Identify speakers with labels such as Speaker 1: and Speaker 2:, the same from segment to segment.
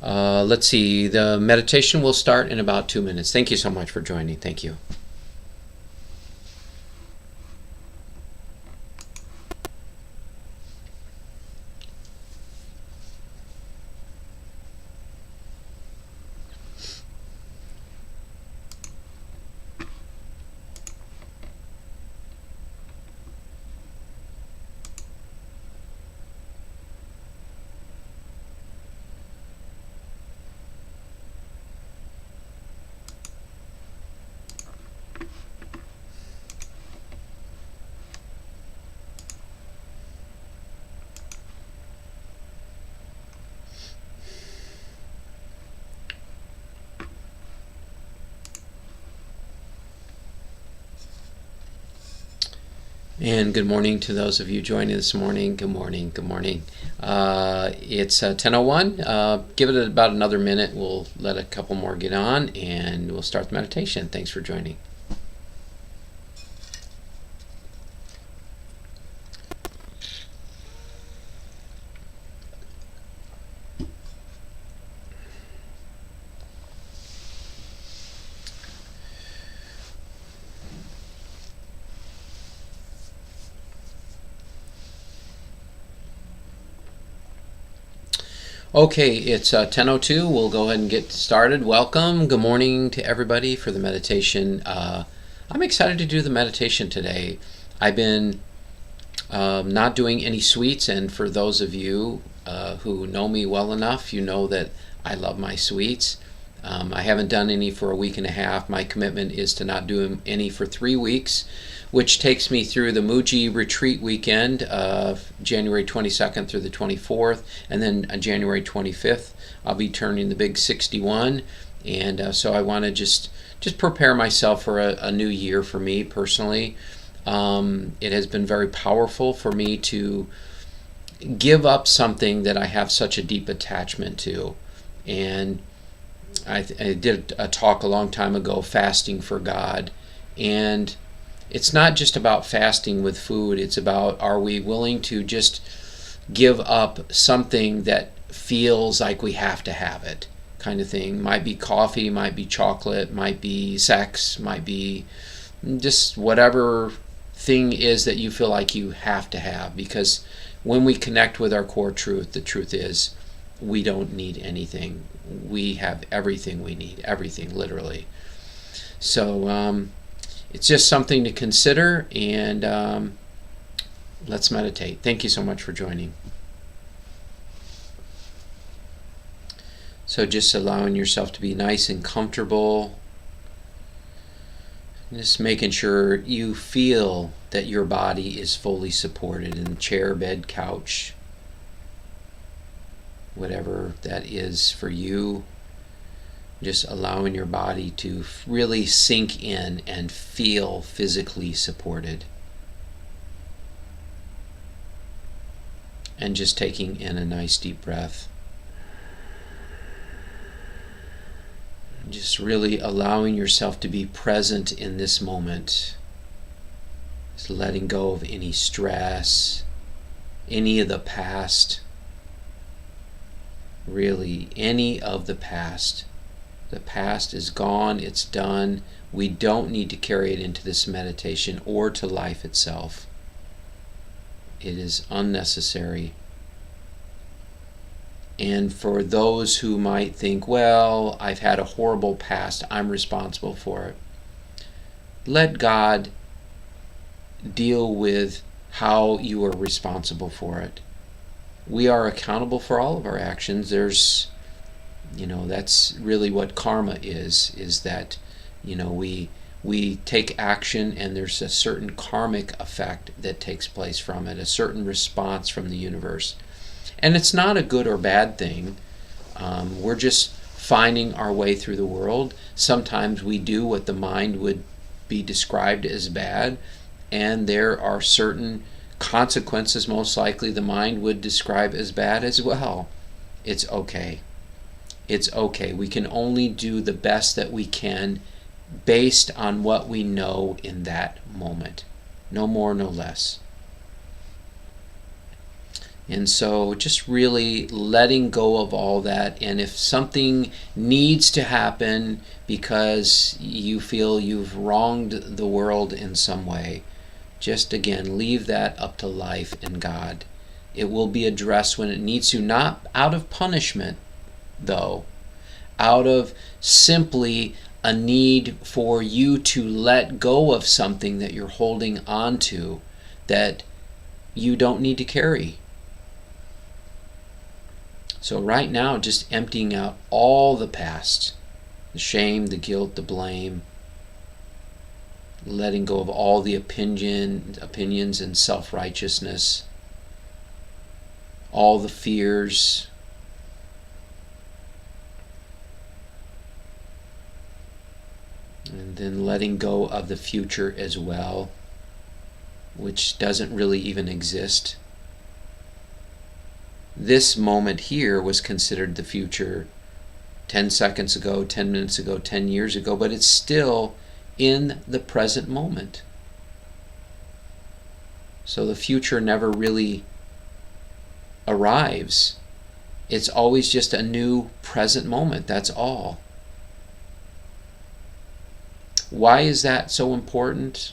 Speaker 1: Let's see, the meditation will start in about 2 minutes. Thank you so much for joining. Thank you. And good morning to those of you joining this morning. Good morning. Good morning. It's 10:01. Give it about another minute. We'll let a couple more get on and we'll start the meditation. Thanks for joining. Okay, it's 10:02. We'll go ahead and get started. Welcome. Good morning to everybody for the meditation. I'm excited to do the meditation today. I've been not doing any sweets, and for those of you who know me well enough, you know that I love my sweets. I haven't done any for a week and a half. My commitment is to not do any for 3 weeks, which takes me through the Muji retreat weekend of January 22nd through the 24th, and then on January 25th I'll be turning the big 61, and so I want to just prepare myself for a new year for me personally. It has been very powerful for me to give up something that I have such a deep attachment to, and I did a talk a long time ago, fasting for God, and it's not just about fasting with food. It's about, are we willing to just give up something that feels like we have to have it, kind of thing. Might be coffee, might be chocolate, might be sex, might be just whatever thing is that you feel like you have to have. Because when we connect with our core truth, the truth is we don't need anything. We have everything we need, everything, literally. So it's just something to consider, and let's meditate. Thank you so much for joining. So just allowing yourself to be nice and comfortable. Just making sure you feel that your body is fully supported in the chair, bed, couch, whatever that is for you. Just allowing your body to really sink in and feel physically supported. And just taking in a nice deep breath. Just really allowing yourself to be present in this moment. Just letting go of any stress, any of the past. Really, any of the past. The past is gone, it's done. We don't need to carry it into this meditation or to life itself. It is unnecessary. And for those who might think, well, I've had a horrible past, I'm responsible for it. Let God deal with how you are responsible for it. We are accountable for all of our actions. That's really what karma is that, we take action and there's a certain karmic effect that takes place from it, a certain response from the universe. And it's not a good or bad thing. We're just finding our way through the world. Sometimes we do what the mind would be described as bad, and there are certain consequences most likely the mind would describe as bad as well. It's okay. It's okay. We can only do the best that we can based on what we know in that moment. No more, no less. And so just really letting go of all that. And if something needs to happen because you feel you've wronged the world in some way, just again, leave that up to life and God. It will be addressed when it needs to, not out of punishment, though, out of simply a need for you to let go of something that you're holding on to that you don't need to carry. So right now, just emptying out all the past, the shame, the guilt, the blame, letting go of all the opinions and self-righteousness, all the fears, and then letting go of the future as well, which doesn't really even exist. This moment here was considered the future 10 seconds ago, 10 minutes ago, 10 years ago, but it's still in the present moment. So the future never really arrives. It's always just a new present moment, that's all. Why is that so important?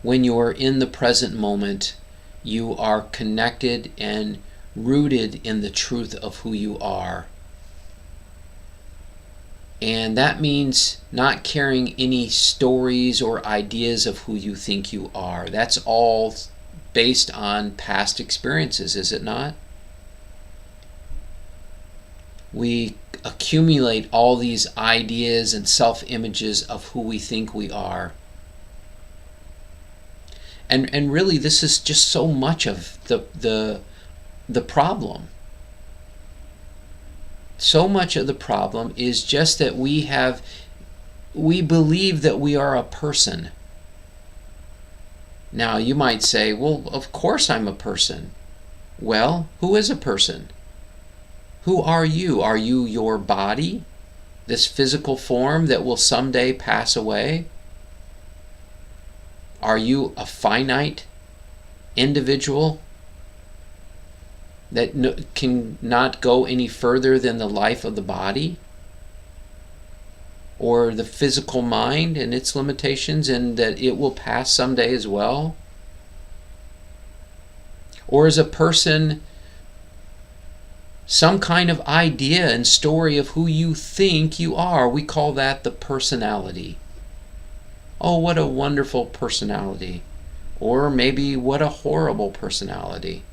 Speaker 1: When you're in the present moment, you are connected and rooted in the truth of who you are. And that means not carrying any stories or ideas of who you think you are. That's all based on past experiences, is it not? We accumulate all these ideas and self-images of who we think we are. And really, this is just so much of the problem. So much of the problem is just that we believe that we are a person. Now, you might say, well, of course I'm a person. Well, who is a person? Who are you? Are you your body, this physical form that will someday pass away? Are you a finite individual that can not go any further than the life of the body? Or the physical mind and its limitations, and that it will pass someday as well? Or is a person some kind of idea and story of who you think you are? We call that the personality. Oh, what a wonderful personality. Or maybe what a horrible personality.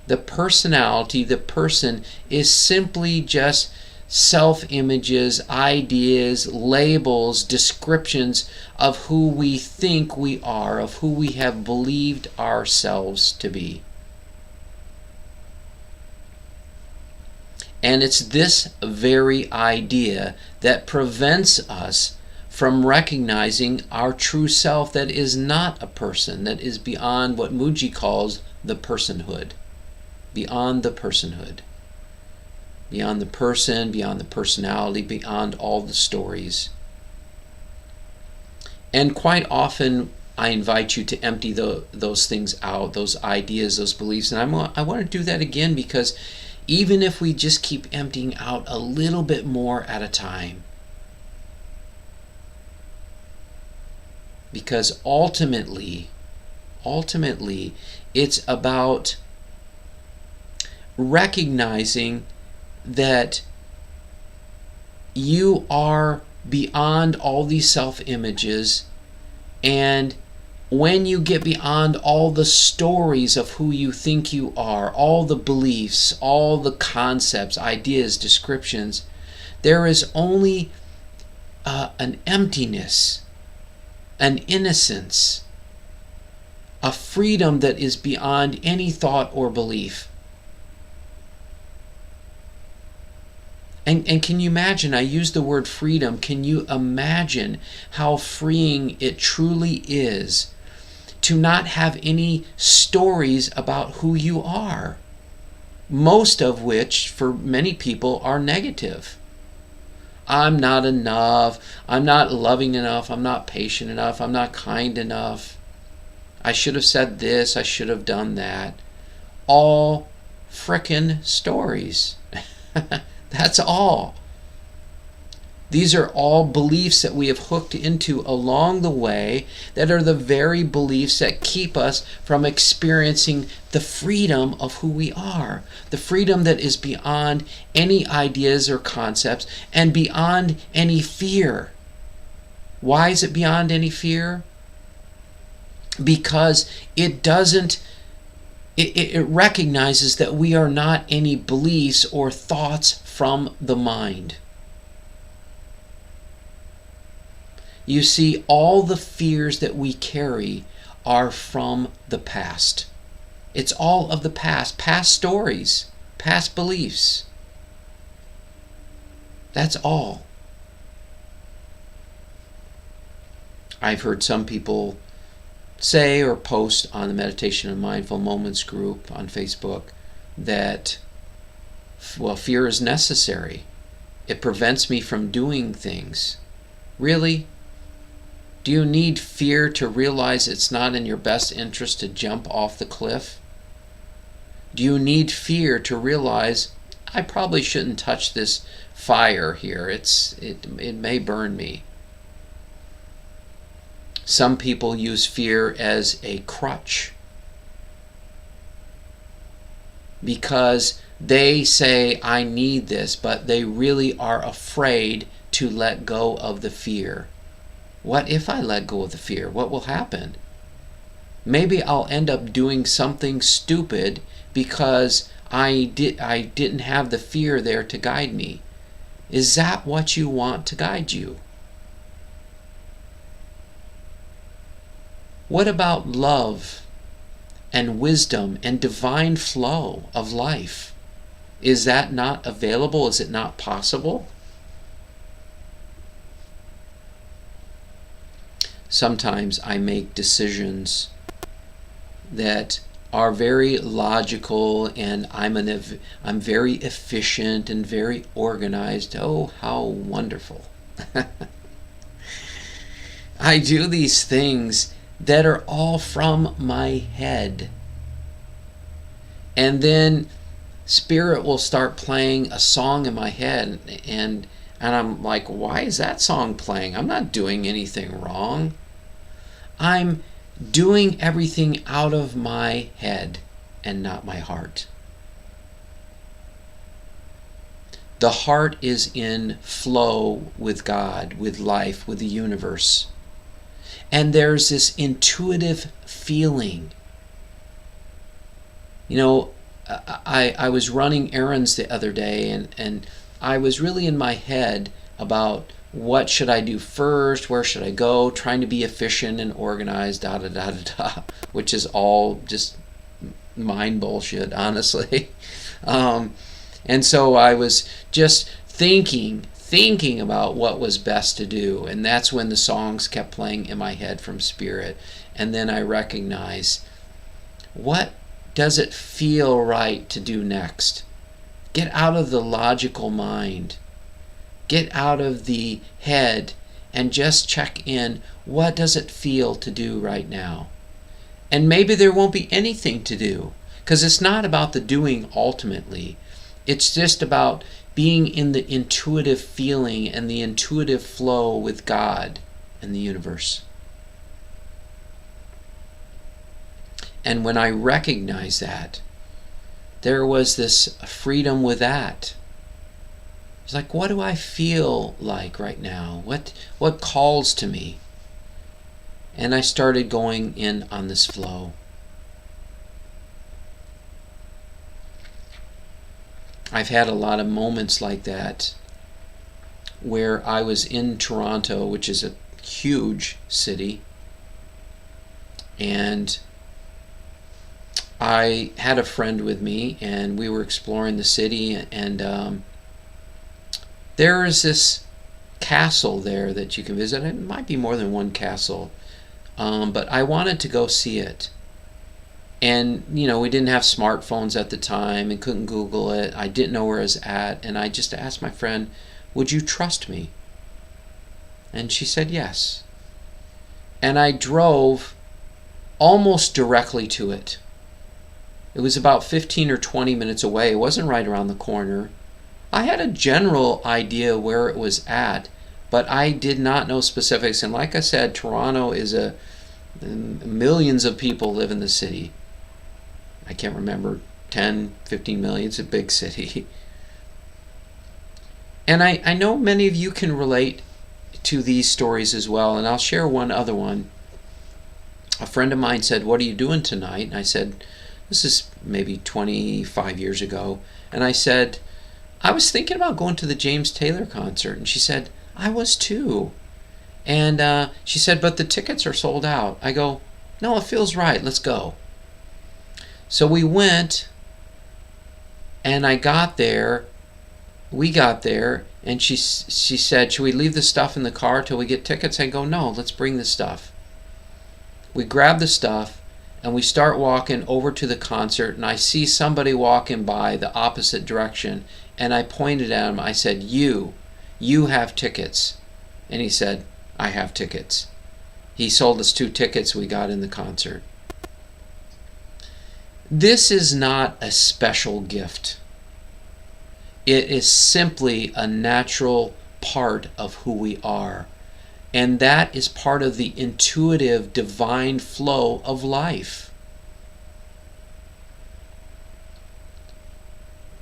Speaker 1: The personality, the person, is simply just self-images, ideas, labels, descriptions of who we think we are, of who we have believed ourselves to be. And it's this very idea that prevents us from recognizing our true self, that is not a person, that is beyond what Muji calls the personhood. Beyond the personhood. Beyond the person, beyond the personality, beyond all the stories. And quite often I invite you to empty those things out, those ideas, those beliefs. And I want to do that again, because even if we just keep emptying out a little bit more at a time, because ultimately, it's about recognizing that you are beyond all these self-images, and when you get beyond all the stories of who you think you are, all the beliefs, all the concepts, ideas, descriptions, there is only an emptiness, an innocence, a freedom that is beyond any thought or belief. And can you imagine, I use the word freedom, can you imagine how freeing it truly is to not have any stories about who you are, most of which, for many people, are negative. I'm not enough, I'm not loving enough, I'm not patient enough, I'm not kind enough, I should have said this, I should have done that. All frickin' stories. That's all. These are all beliefs that we have hooked into along the way that are the very beliefs that keep us from experiencing the freedom of who we are. The freedom that is beyond any ideas or concepts and beyond any fear. Why is it beyond any fear? Because it recognizes that we are not any beliefs or thoughts from the mind. You see, all the fears that we carry are from the past. It's all of the past stories, past beliefs. That's all. I've heard some people say or post on the Meditation and Mindful Moments group on Facebook that, well, fear is necessary. It prevents me from doing things. Really? Do you need fear to realize it's not in your best interest to jump off the cliff? Do you need fear to realize I probably shouldn't touch this fire here? It may burn me. Some people use fear as a crutch because they say, I need this, but they really are afraid to let go of the fear. What if I let go of the fear? What will happen? Maybe I'll end up doing something stupid because I didn't have the fear there to guide me. Is that what you want to guide you? What about love and wisdom and divine flow of life? Is that not available? Is it not possible? Sometimes I make decisions that are very logical and I'm very efficient and very organized. Oh, how wonderful. I do these things that are all from my head. And then Spirit will start playing a song in my head and I'm like, why is that song playing? I'm not doing anything wrong. I'm doing everything out of my head and not my heart. The heart is in flow with God, with life, with the universe. And there's this intuitive feeling. You know, I was running errands the other day and I was really in my head about what should I do first, where should I go, trying to be efficient and organized, which is all just mind bullshit, honestly. And so I was just thinking about what was best to do, and that's when the songs kept playing in my head from Spirit. And then I recognized, what does it feel right to do next? Get out of the logical mind. Get out of the head and just check in. What does it feel to do right now? And maybe there won't be anything to do, because it's not about the doing ultimately. It's just about being in the intuitive feeling and the intuitive flow with God and the universe. And when I recognized that, there was this freedom with that. It's like, what do I feel like right now? What calls to me? And I started going in on this flow. I've had a lot of moments like that where I was in Toronto, which is a huge city, and I had a friend with me and we were exploring the city, and there is this castle there that you can visit. It might be more than one castle, but I wanted to go see it. And, you know, we didn't have smartphones at the time and couldn't Google it. I didn't know where I was at. And I just asked my friend, would you trust me? And she said yes. And I drove almost directly to it. It was about 15 or 20 minutes away. It wasn't right around the corner. I had a general idea where it was at, but I did not know specifics. And like I said, Toronto is millions of people live in the city. I can't remember, 10, 15 million. It's a big city. And I know many of you can relate to these stories as well, and I'll share one other one. A friend of mine said, "What are you doing tonight?" And I said, this is maybe 25 years ago, and I said, "I was thinking about going to the James Taylor concert." And she said, "I was too." And she said, "But the tickets are sold out." I go, "No, it feels right. Let's go." So we went, and we got there, and she said, "Should we leave the stuff in the car till we get tickets?" I go, "No, let's bring the stuff." We grab the stuff, and we start walking over to the concert, and I see somebody walking by the opposite direction, and I pointed at him. I said, you have tickets." And he said, "I have tickets." He sold us 2 tickets we got in the concert. This is not a special gift. It is simply a natural part of who we are. And that is part of the intuitive divine flow of life.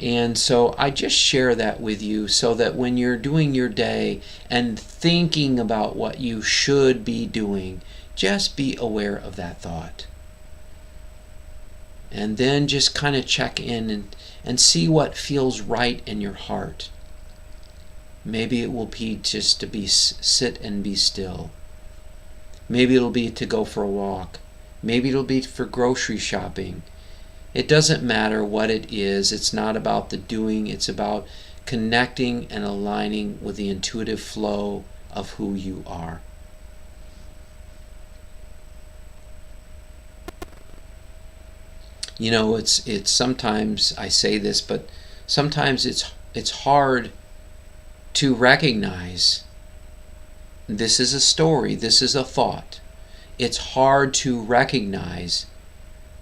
Speaker 1: And so I just share that with you so that when you're doing your day and thinking about what you should be doing, just be aware of that thought. And then just kind of check in and see what feels right in your heart. Maybe it will be just to sit and be still. Maybe it'll be to go for a walk. Maybe it'll be for grocery shopping. It doesn't matter what it is. It's not about the doing. It's about connecting and aligning with the intuitive flow of who you are. You know, it's sometimes I say this, but sometimes it's hard to recognize this is a story, this is a thought. It's hard to recognize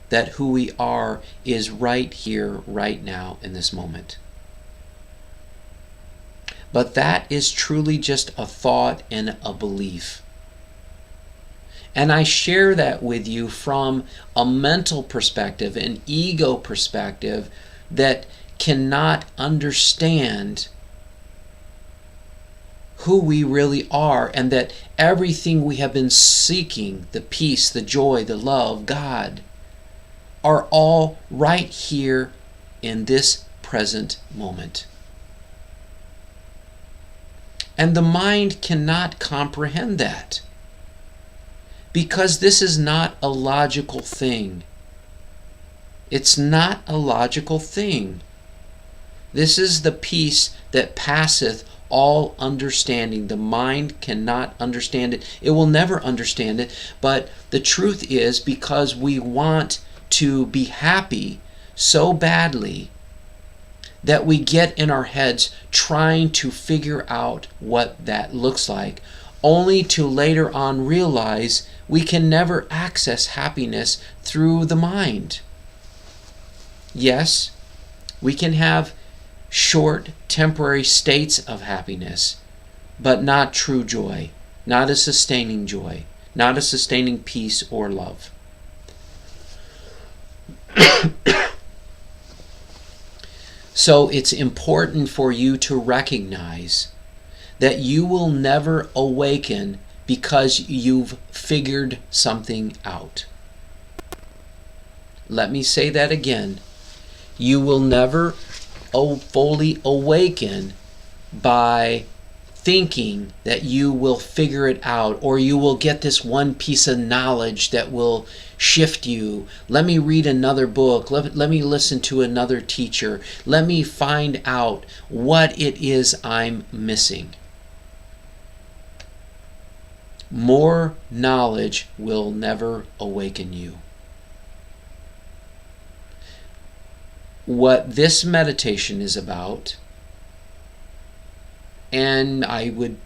Speaker 1: that who we are is right here, right now, in this moment. But that is truly just a thought and a belief. And I share that with you from a mental perspective, an ego perspective that cannot understand who we really are, and that everything we have been seeking, the peace, the joy, the love, God, are all right here in this present moment. And the mind cannot comprehend that, because this is not a logical thing. It's not a logical thing. This is the peace that passeth all understanding. The mind cannot understand it. It will never understand it. But the truth is, because we want to be happy so badly that we get in our heads trying to figure out what that looks like, only to later on realize we can never access happiness through the mind. Yes, we can have short, temporary states of happiness, but not true joy, not a sustaining joy, not a sustaining peace or love. So it's important for you to recognize that you will never awaken because you've figured something out. Let me say that again. You will never fully awaken by thinking that you will figure it out, or you will get this one piece of knowledge that will shift you. Let me read another book. Let me listen to another teacher. Let me find out what it is I'm missing. More knowledge will never awaken you. What this meditation is about, and I would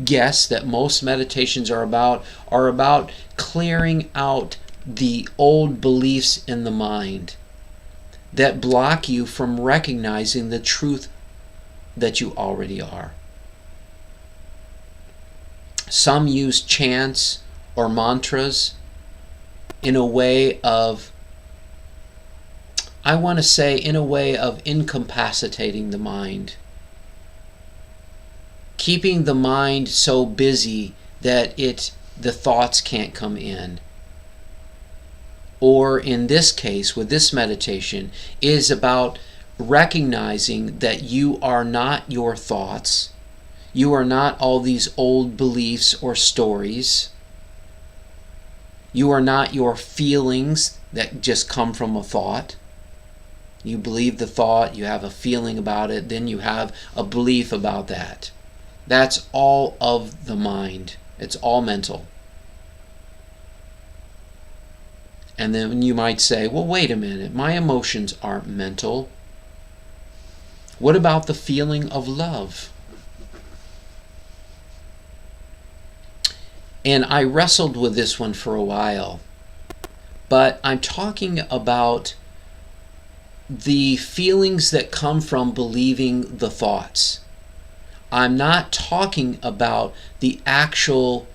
Speaker 1: guess that most meditations are about clearing out the old beliefs in the mind that block you from recognizing the truth that you already are. Some use chants or mantras in a way of, I want to say, in a way of incapacitating the mind. Keeping the mind so busy that the thoughts can't come in. Or in this case, with this meditation, is about recognizing that you are not your thoughts. You are not all these old beliefs or stories. You are not your feelings that just come from a thought. You believe the thought, you have a feeling about it, then you have a belief about that. That's all of the mind. It's all mental. And then you might say, well, wait a minute, my emotions aren't mental. What about the feeling of love? And I wrestled with this one for a while, but I'm talking about the feelings that come from believing the thoughts. I'm not talking about the actual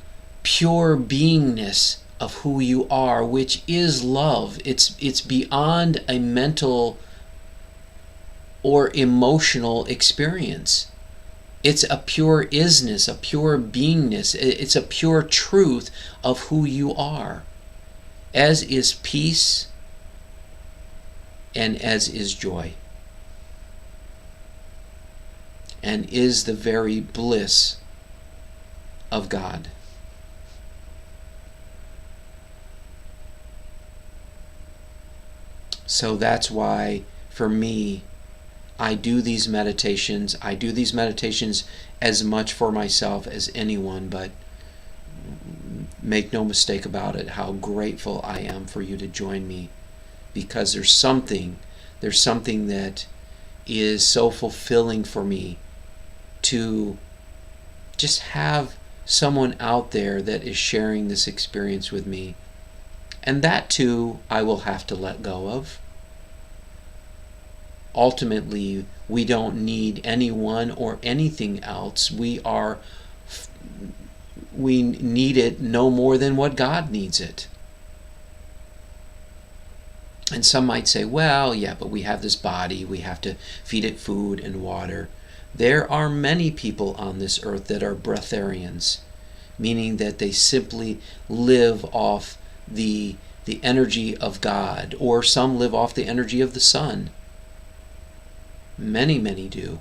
Speaker 1: pure beingness of who you are, which is love. It's beyond a mental or emotional experience. It's a pure isness, a pure beingness. It's a pure truth of who you are, as is peace and as is joy, and is the very bliss of God. So that's why, for me, I do these meditations. I do these meditations as much for myself as anyone, but make no mistake about it, how grateful I am for you to join me, because there's something that is so fulfilling for me to just have someone out there that is sharing this experience with me. And that too, I will have to let go of. Ultimately, we don't need anyone or anything else. We need it no more than what God needs it. And some might say, well, yeah, but we have this body. We have to feed it food and water. There are many people on this earth that are breatharians, meaning that they simply live off the energy of God, or some live off the energy of the sun. Many, many do.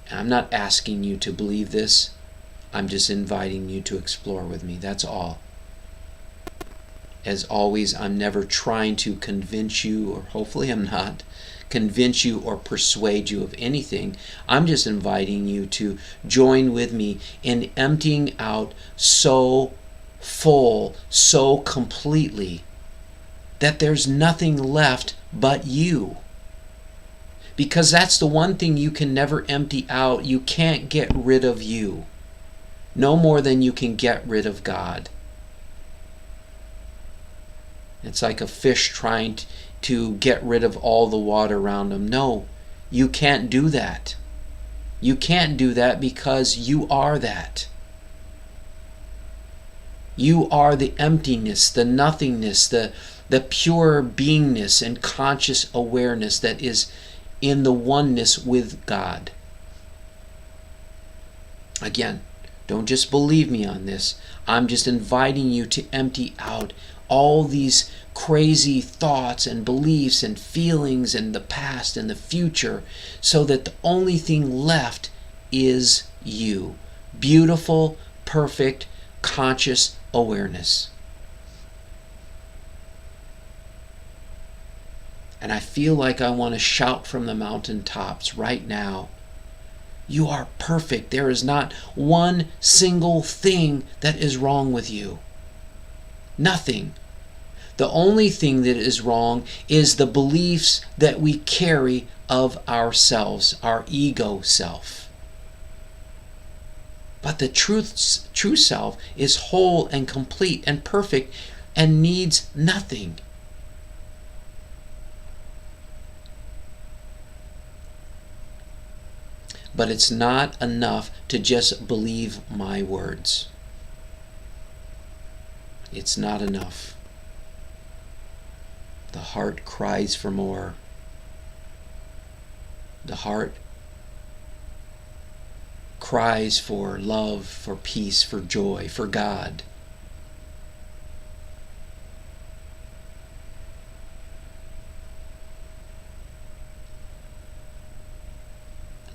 Speaker 1: And I'm not asking you to believe this. I'm just inviting you to explore with me. That's all. As always, I'm never trying to convince you, or hopefully I'm not, convince you or persuade you of anything. I'm just inviting you to join with me in emptying out so full, so completely, that there's nothing left but you. Because that's the one thing you can never empty out. You can't get rid of you, no more than you can get rid of God. It's like a fish trying to get rid of all the water around him. No, you can't do that. You can't do that because you are that. You are the emptiness, the nothingness, the pure beingness and conscious awareness that is in the oneness with God. Again, don't just believe me on this. I'm just inviting you to empty out all these crazy thoughts and beliefs and feelings and the past and the future, so that the only thing left is you. Beautiful, perfect, conscious awareness. And I feel like I want to shout from the mountaintops right now, you are perfect. There is not one single thing that is wrong with you. Nothing. The only thing that is wrong is the beliefs that we carry of ourselves, our ego self. But the true self is whole and complete and perfect and needs nothing. But it's not enough to just believe my words. It's not enough. The heart cries for more. The heart cries for love, for peace, for joy, for God.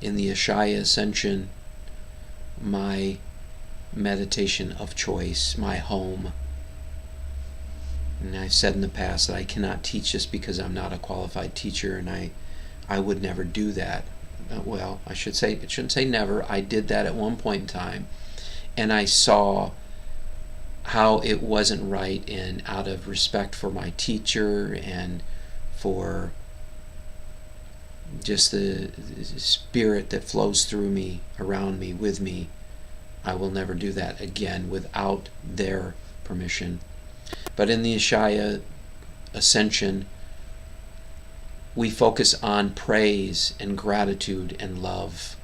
Speaker 1: In the Ashaya Ascension, my meditation of choice, my home. And I've said in the past that I cannot teach this because I'm not a qualified teacher, and I would never do that. Well, I shouldn't say never. I did that at one point in time, and I saw how it wasn't right, and out of respect for my teacher and for just the spirit that flows through me, around me, with me, I will never do that again without their permission. But in the Ashaya Ascension, we focus on praise and gratitude and love.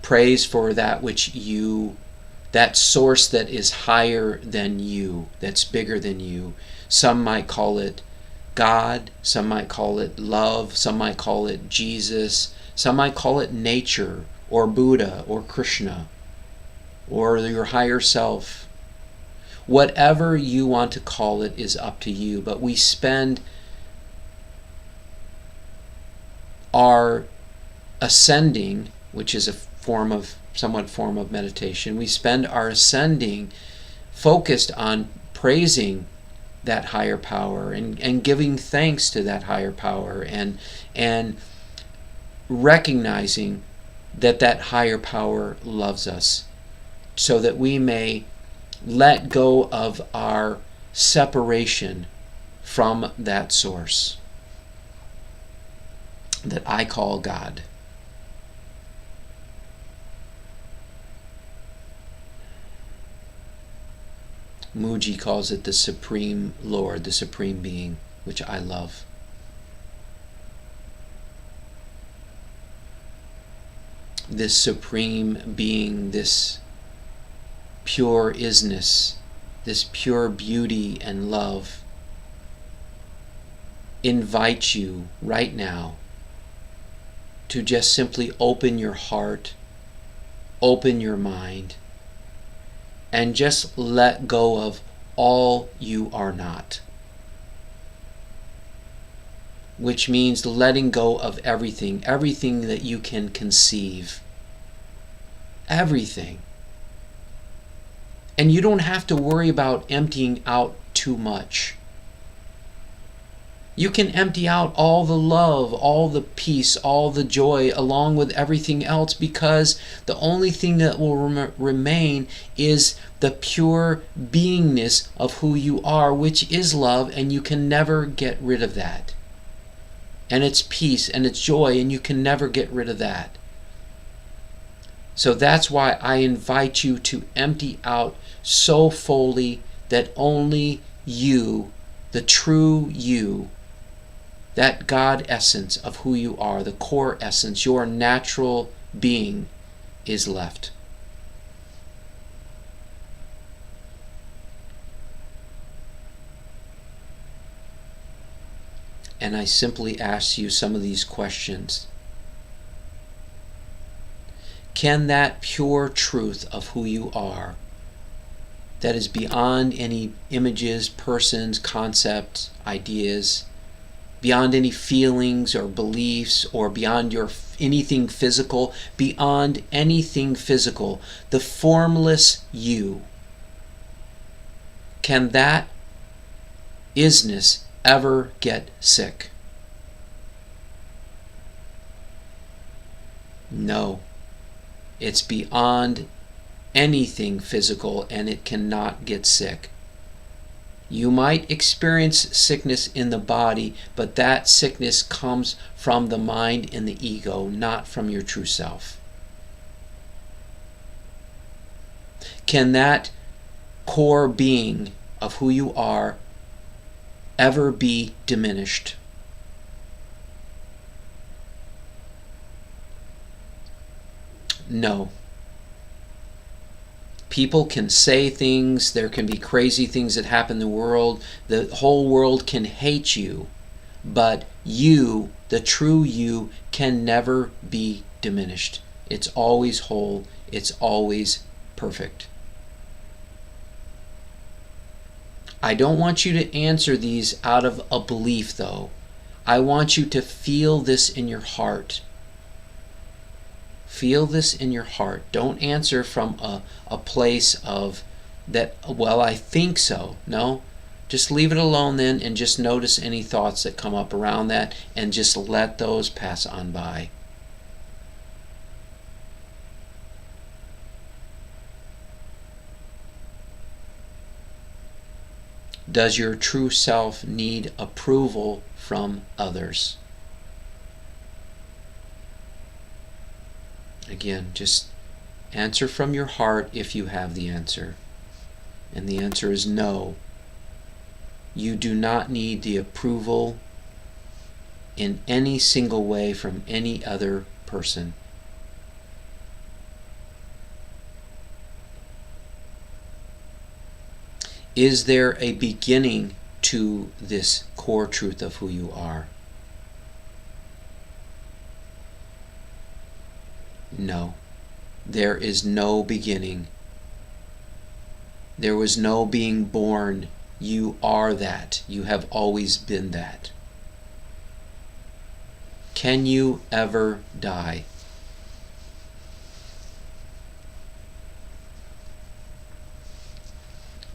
Speaker 1: Praise for that which that source that is higher than you, that's bigger than you. Some might call it God, some might call it love, some might call it Jesus, some might call it nature, or Buddha, or Krishna, or your higher self. Whatever you want to call it is up to you, but we spend our ascending, which is a somewhat form of meditation, we spend our ascending focused on praising that higher power and giving thanks to that higher power and recognizing that higher power loves us, so that we may let go of our separation from that source that I call God. Muji calls it the Supreme Lord, the Supreme Being, which I love. This Supreme Being, this pure isness, this pure beauty and love, invite you right now to just simply open your heart, open your mind, and just let go of all you are not. Which means letting go of everything that you can conceive. Everything. And you don't have to worry about emptying out too much. You can empty out all the love, all the peace, all the joy, along with everything else, because the only thing that will remain is the pure beingness of who you are, which is love, and you can never get rid of that. And it's peace and it's joy, and you can never get rid of that. So that's why I invite you to empty out so fully that only you, the true you, that God essence of who you are, the core essence, your natural being, is left. And I simply ask you some of these questions. Can that pure truth of who you are, that is beyond any images, persons, concepts, ideas, beyond any feelings or beliefs, or beyond anything physical, beyond anything physical, the formless you, can that isness ever get sick? No. It's beyond anything physical, and it cannot get sick. You might experience sickness in the body, but that sickness comes from the mind and the ego, not from your true self. Can that core being of who you are ever be diminished? No. People can say things, there can be crazy things that happen in the world, the whole world can hate you, but you, the true you, can never be diminished. It's always whole, it's always perfect. I don't want you to answer these out of a belief, though. I want you to feel this in your heart. Feel this in your heart. Don't answer from a place of that, well, I think so. No. Just leave it alone then, and just notice any thoughts that come up around that, and just let those pass on by. Does your true self need approval from others? Again, just answer from your heart if you have the answer. And the answer is no. You do not need the approval in any single way from any other person. Is there a beginning to this core truth of who you are? No. There is no beginning. There was no being born. You are that. You have always been that. Can you ever die?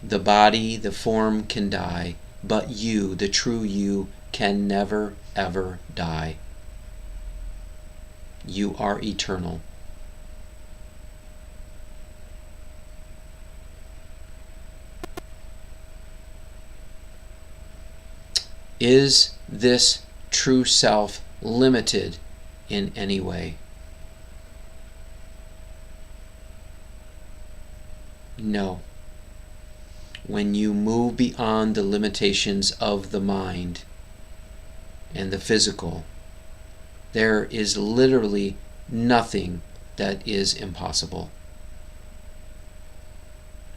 Speaker 1: The body, the form can die, but you, the true you, can never, ever die. You are eternal. Is this true self limited in any way? No. When you move beyond the limitations of the mind and the physical, there is literally nothing that is impossible.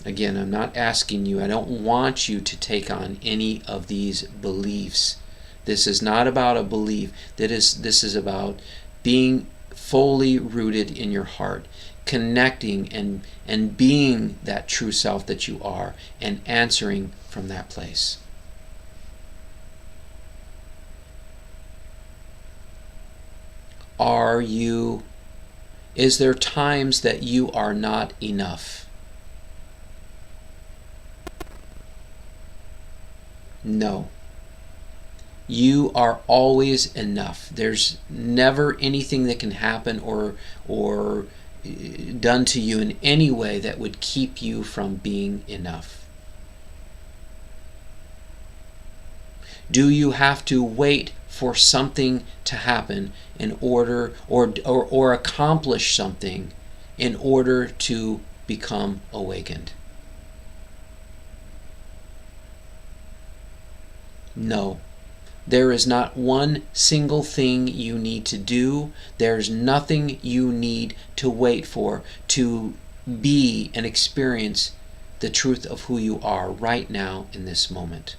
Speaker 1: Again, I'm not asking you, I don't want you to take on any of these beliefs. This is not about a belief. This is about being fully rooted in your heart, connecting and being that true self that you are, and answering from that place. Is there times that you are not enough? No. You are always enough. There's never anything that can happen or done to you in any way that would keep you from being enough. Do you have to wait for something to happen in order or accomplish something in order to become awakened? No. There is not one single thing you need to do. There's nothing you need to wait for to be and experience the truth of who you are right now in this moment.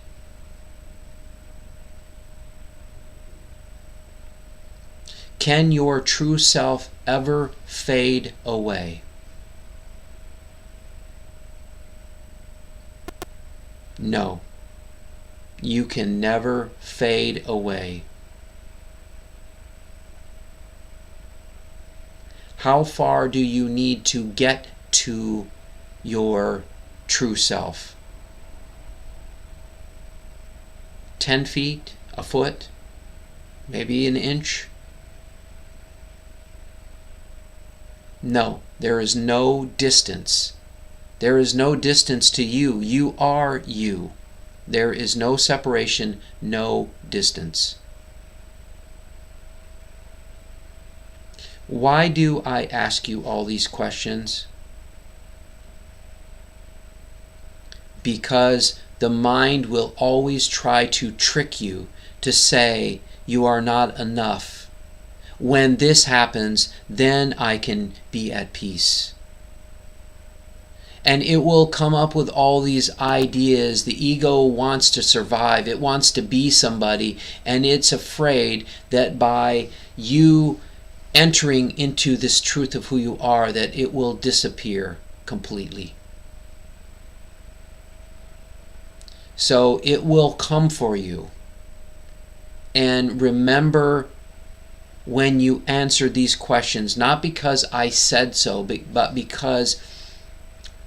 Speaker 1: Can your true self ever fade away? No. You can never fade away. How far do you need to get to your true self? 10 feet? A foot? Maybe an inch? No, there is no distance. There is no distance to you. You are you. There is no separation, no distance. Why do I ask you all these questions? because the mind will always try to trick you to say you are not enough. When this happens, then I can be at peace. And it will come up with all these ideas. The ego wants to survive. It wants to be somebody, and it's afraid that by you entering into this truth of who you are, that it will disappear completely. So it will come for you. And remember, when you answer these questions, not because I said so, but because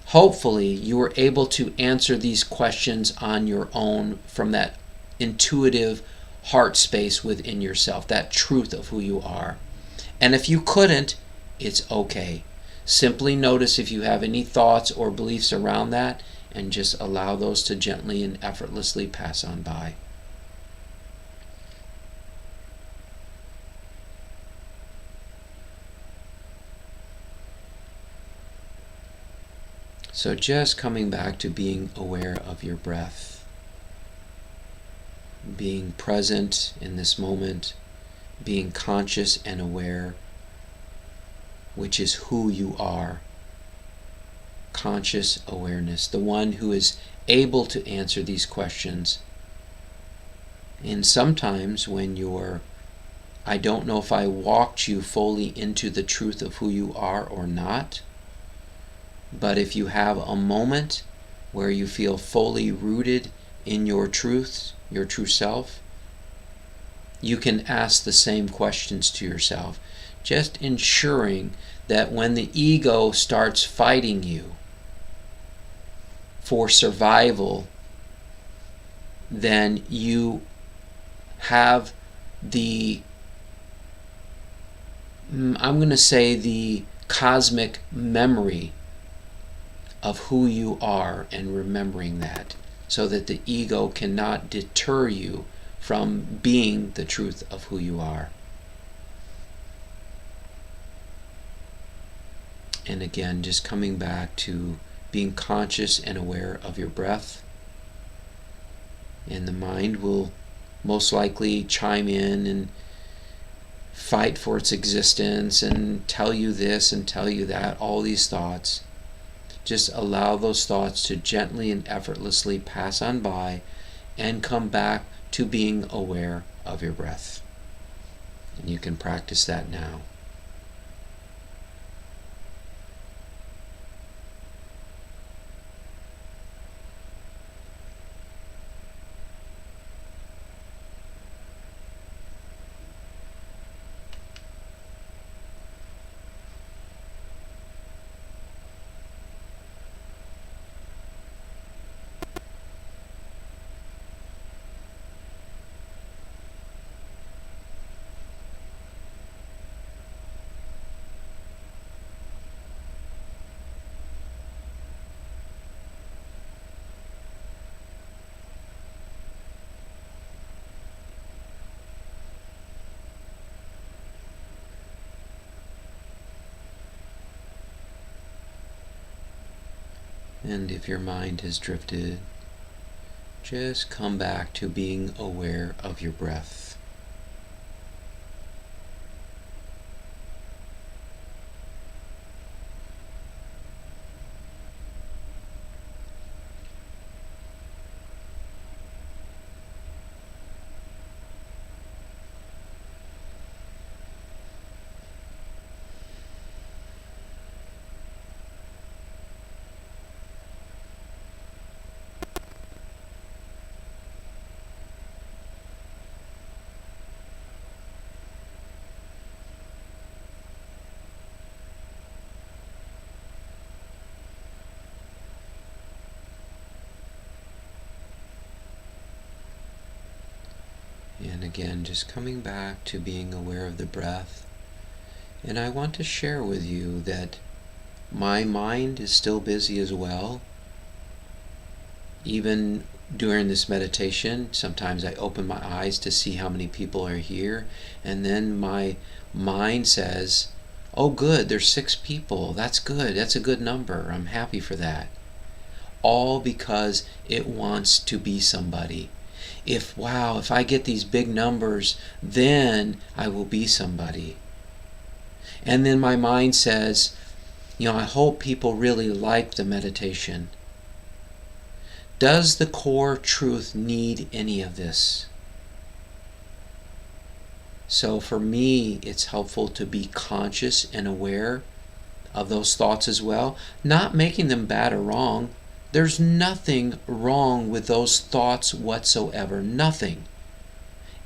Speaker 1: hopefully you were able to answer these questions on your own from that intuitive heart space within yourself, that truth of who you are. And if you couldn't, it's okay. Simply notice if you have any thoughts or beliefs around that, and just allow those to gently and effortlessly pass on by. So just coming back to being aware of your breath, being present in this moment, being conscious and aware, which is who you are. Conscious awareness, the one who is able to answer these questions. And sometimes when I don't know if I walked you fully into the truth of who you are or not, but if you have a moment where you feel fully rooted in your truth, your true self, you can ask the same questions to yourself, just ensuring that when the ego starts fighting you for survival, then you have the cosmic memory of who you are, and remembering that, so that the ego cannot deter you from being the truth of who you are. And again, just coming back to being conscious and aware of your breath. And the mind will most likely chime in and fight for its existence and tell you this and tell you that, all these thoughts. Just allow those thoughts to gently and effortlessly pass on by, and come back to being aware of your breath. And you can practice that now. And if your mind has drifted, just come back to being aware of your breath. And again, just coming back to being aware of the breath. And I want to share with you that my mind is still busy as well. Even during this meditation, sometimes I open my eyes to see how many people are here, and then my mind says, oh good, there's 6 people. That's good. That's a good number. I'm happy for that. all because it wants to be somebody. If I get these big numbers, then I will be somebody. And then my mind says, I hope people really like the meditation. Does the core truth need any of this? So for me, it's helpful to be conscious and aware of those thoughts as well, not making them bad or wrong. There's nothing wrong with those thoughts whatsoever, nothing,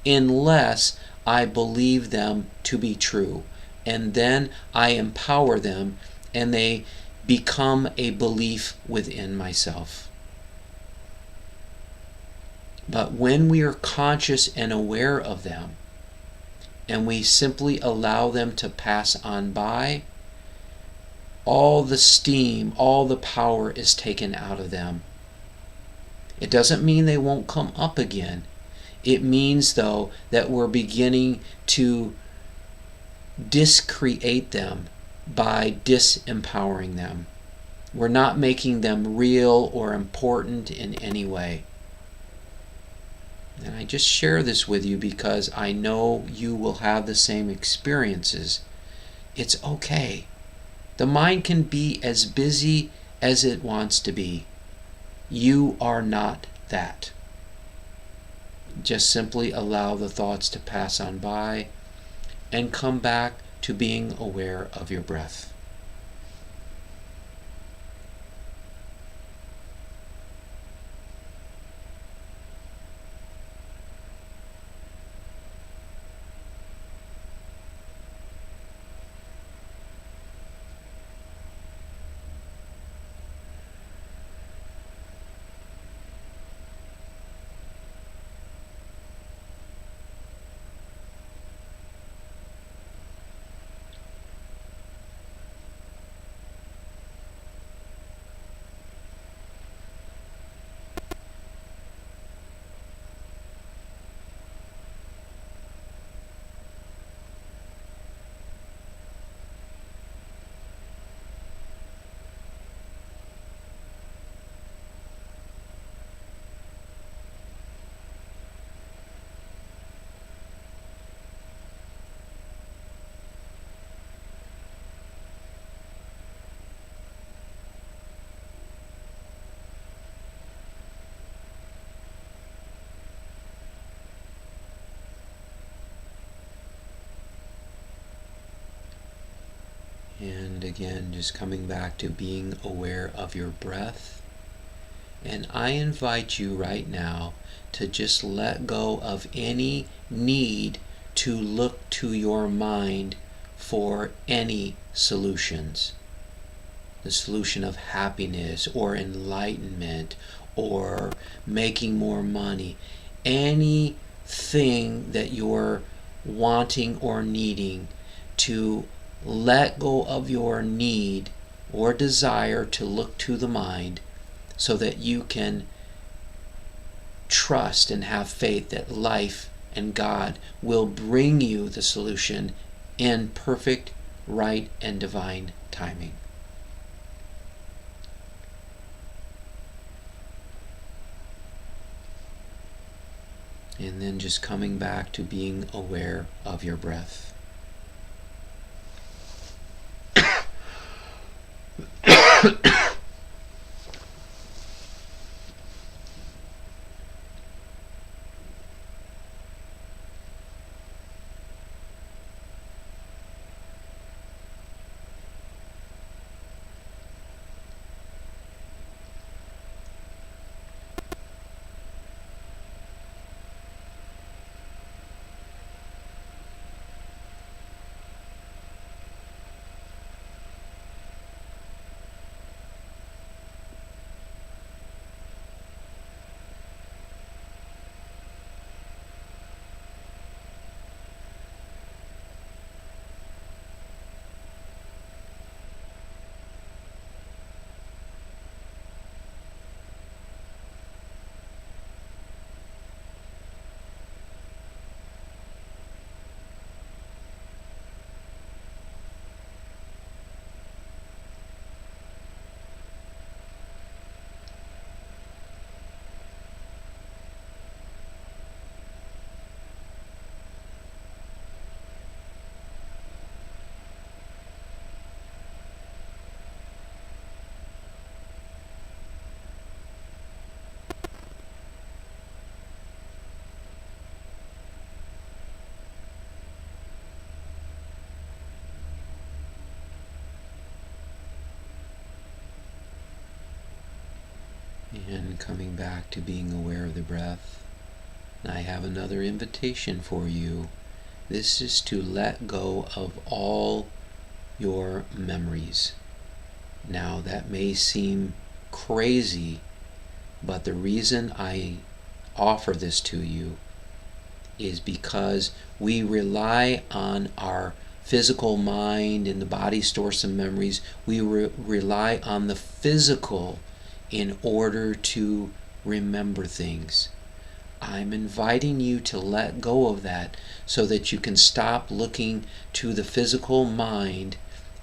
Speaker 1: unless I believe them to be true. And then I empower them and they become a belief within myself. But when we are conscious and aware of them, and we simply allow them to pass on by, all the steam, all the power is taken out of them. It doesn't mean they won't come up again. It means, though, that we're beginning to discreate them by disempowering them. We're not making them real or important in any way. And I just share this with you because I know you will have the same experiences. It's okay. The mind can be as busy as it wants to be. You are not that. Just simply allow the thoughts to pass on by and come back to being aware of your breath. And again, just coming back to being aware of your breath. And I invite you right now to just let go of any need to look to your mind for any solutions. The solution of happiness or enlightenment or making more money. Anything that you're wanting or needing, to let go of your need or desire to look to the mind so that you can trust and have faith that life and God will bring you the solution in perfect, right, and divine timing. And then just coming back to being aware of your breath. And coming back to being aware of the breath. I have another invitation for you. This is to let go of all your memories. Now, that may seem crazy, but the reason I offer this to you is because we rely on our physical mind, and the body stores some memories. We rely on the physical in order to remember things. I'm inviting you to let go of that so that you can stop looking to the physical mind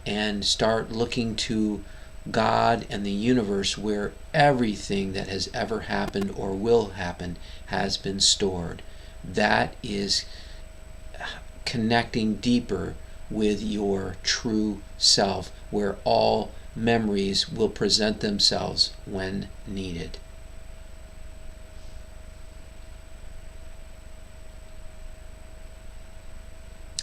Speaker 1: and start looking to God and the universe, where everything that has ever happened or will happen has been stored. That is connecting deeper with your true self, where all memories will present themselves when needed.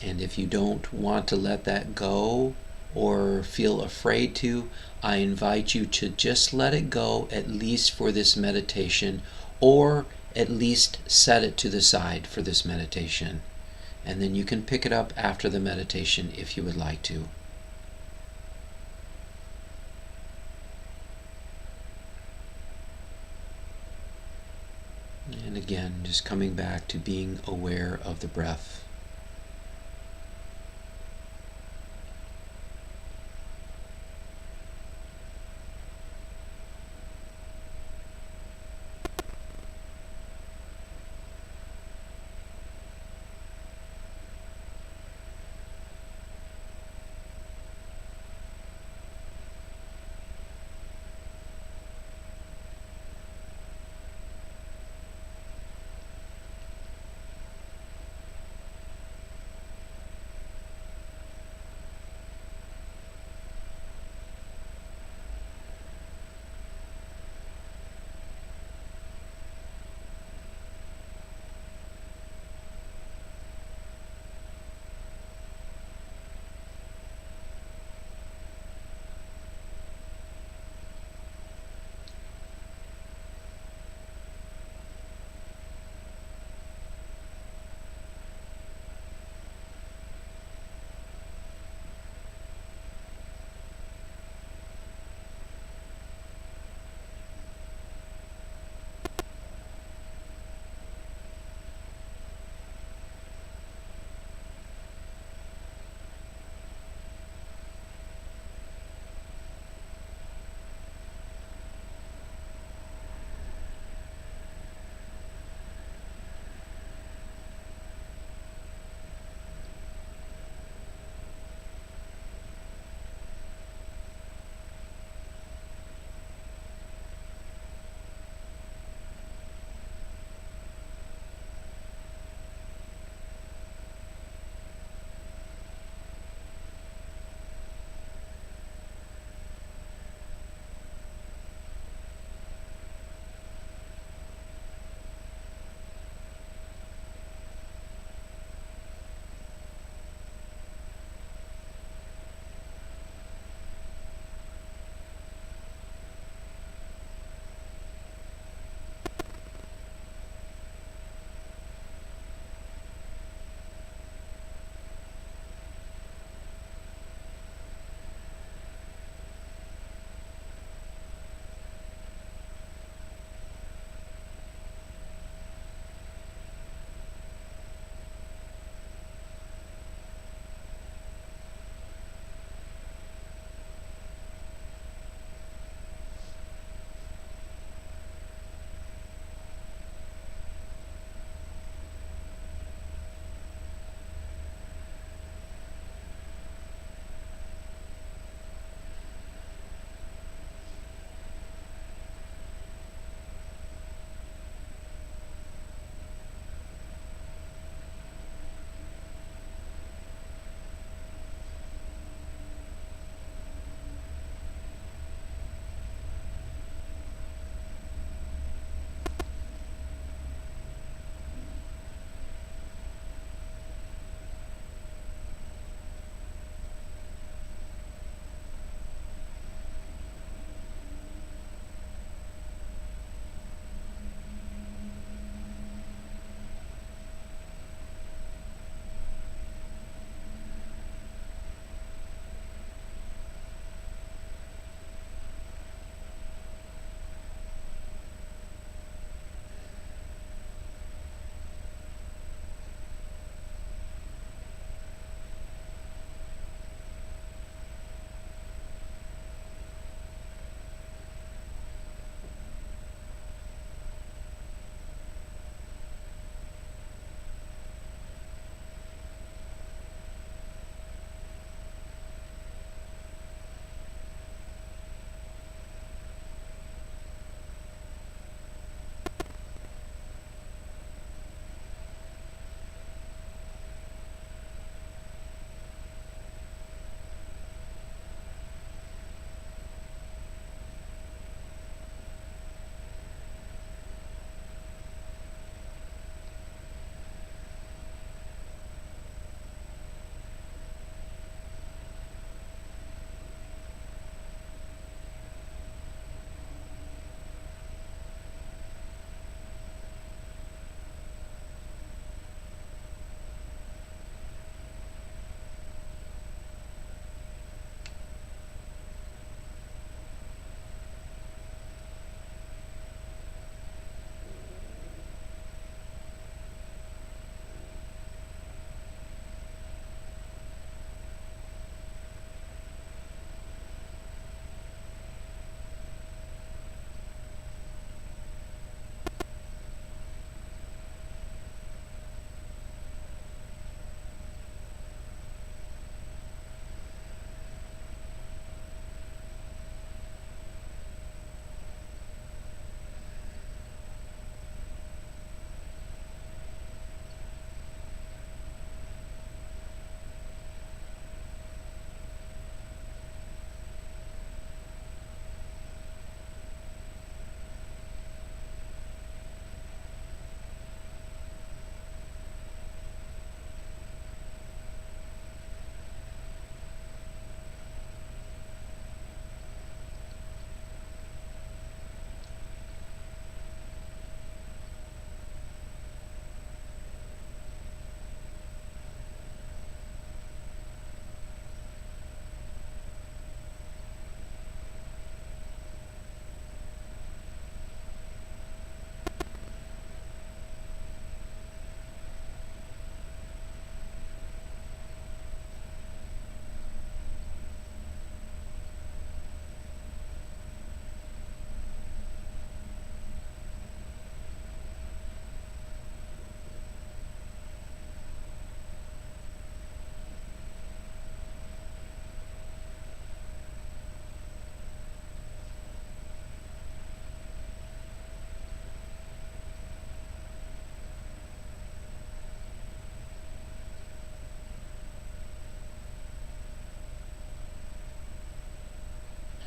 Speaker 1: And if you don't want to let that go or feel afraid to, I invite you to just let it go, at least for this meditation, or at least set it to the side for this meditation. And then you can pick it up after the meditation if you would like to. And again, just coming back to being aware of the breath.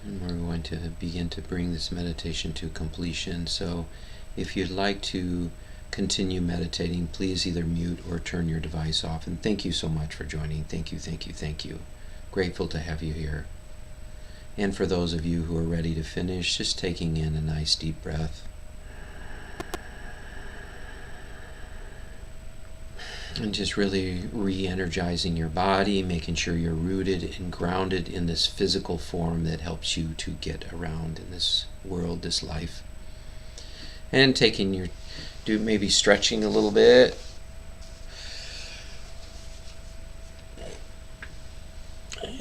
Speaker 1: And we're going to begin to bring this meditation to completion. So if you'd like to continue meditating, please either mute or turn your device off. And thank you so much for joining. Thank you, thank you, thank you. Grateful to have you here. And for those of you who are ready to finish, just taking in a nice deep breath. And just really re-energizing your body, making sure you're rooted and grounded in this physical form that helps you to get around in this world, this life. And maybe stretching a little bit.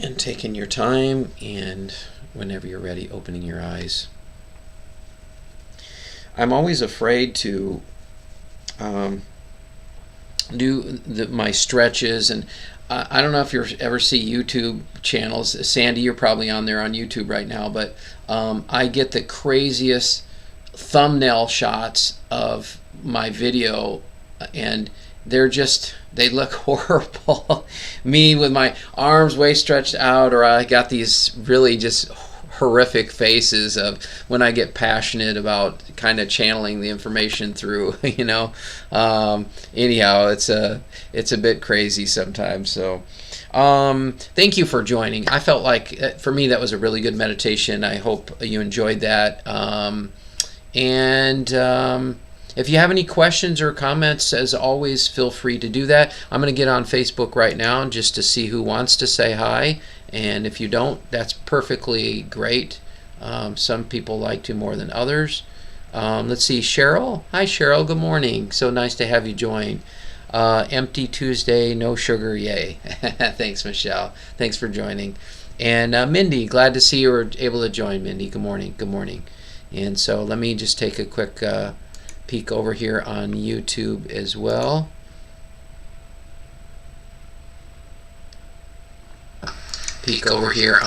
Speaker 1: And taking your time, and whenever you're ready, opening your eyes. I'm always afraid to do my stretches, and I don't know if you ever see YouTube channels. Sandy, you're probably on there on YouTube right now, but I get the craziest thumbnail shots of my video, and they look horrible. Me with my arms way stretched out, or I got these really just horrific faces of when I get passionate about kind of channeling the information through, anyhow, it's a bit crazy sometimes. So thank you for joining. I felt like for me that was a really good meditation. I hope you enjoyed that. If you have any questions or comments, as always, feel free to do that. I'm going to get on Facebook right now just to see who wants to say hi. And if you don't, that's perfectly great. Some people like to more than others. Let's see, Cheryl. Hi, Cheryl. Good morning. So nice to have you join. Empty Tuesday, no sugar, yay. Thanks, Michelle. Thanks for joining. And Mindy, glad to see you were able to join, Mindy. Good morning. Good morning. And so let me just take a quick peek over here on YouTube as well. Peek over here.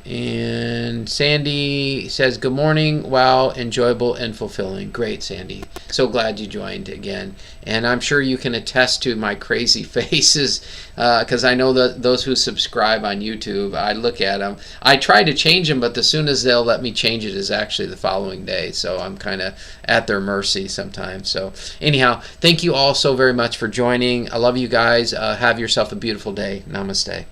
Speaker 1: And Sandy says, good morning. Wow, enjoyable and fulfilling. Great, Sandy. So glad you joined again. And I'm sure you can attest to my crazy faces, because I know that those who subscribe on YouTube, I look at them. I try to change them, but as soon as they'll let me change it is actually the following day. So I'm kind of at their mercy sometimes. So anyhow, thank you all so very much for joining. I love you guys. Have yourself a beautiful day. Namaste.